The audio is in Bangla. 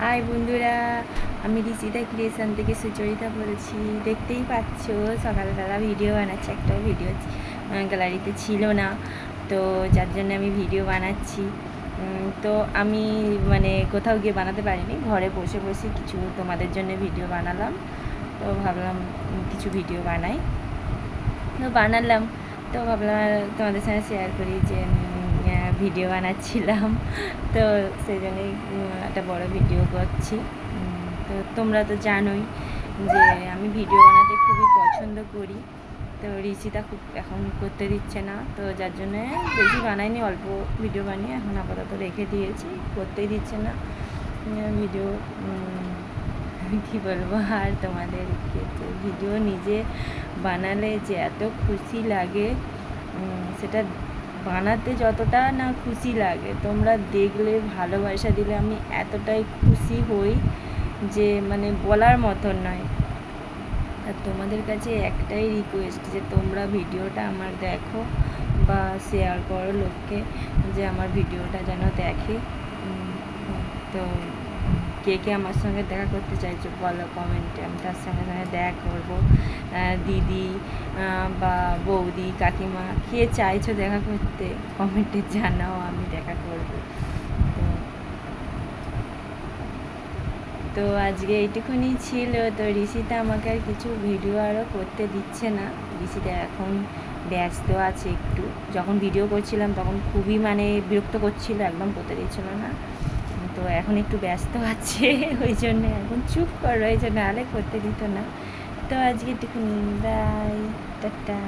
হাই বন্ধুরা, আমি রিচিতা ক্রিয়েশন থেকে সুচরিতা বলছি। দেখতেই পাচ্ছ সকালবেলা ভিডিও বানাচ্ছি, একটাও ভিডিও গ্যালারিতে ছিল না, তো যার জন্য আমি ভিডিও বানাচ্ছি। তো আমি কোথাও গিয়ে বানাতে পারিনি, ঘরে বসে বসে কিছু তোমাদের জন্য ভিডিও বানালাম। তো ভাবলাম কিছু ভিডিও বানাই, তো বানালাম। তো ভাবলাম তোমাদের সঙ্গে শেয়ার করি যে ভিডিও বানাচ্ছিলাম, তো সেই জন্যই একটা বড় ভিডিও করছি। তো তোমরা তো জানোই যে আমি ভিডিও বানাতে খুবই পছন্দ করি। তো রিচিতা খুব এখন করতে দিচ্ছে না, তো যার জন্যে বেশি বানাইনি, অল্প ভিডিও বানিয়ে এখন আপাতত রেখে দিয়েছি, করতেই দিচ্ছে না ভিডিও। কী বলবো আর তোমাদেরকে, তো ভিডিও নিজে বানালে যে এত খুশি লাগে, সেটা বানাতে যতটা না খুশি লাগে, তোমরা দেখলে ভালোবাসা দিলে আমি এতটাই খুশি হই যে বলার মতন নয়। আর তোমাদের কাছে একটাই রিকোয়েস্ট যে তোমরা ভিডিওটা আমার দেখো বা শেয়ার করো লোককে, যে আমার ভিডিওটা যেন দেখে। তো কে কে আমার সঙ্গে দেখা করতে চাইছো বলো কমেন্টে, আমি তার সঙ্গে দেখা করবো। দিদি বা বৌদি, কাকিমা, কে চাইছো দেখা করতে কমেন্টে জানাও, আমি দেখা করবো। তো আজকে এইটুকুনি ছিল। তো রিচিতা আমাকে আর কিছু ভিডিও আরও করতে দিচ্ছে না। রিচিতা এখন ব্যস্ত আছে একটু, যখন ভিডিও করছিলাম তখন খুবই বিরক্ত করছিল, একদম করতে দিচ্ছিল না। তো এখন একটু ব্যস্ত আছে, ওই জন্য এখন চুপ কর রয়েছে, নাহলে করতে দিত না। তো আজকে একটুখানি বাই, টাটা।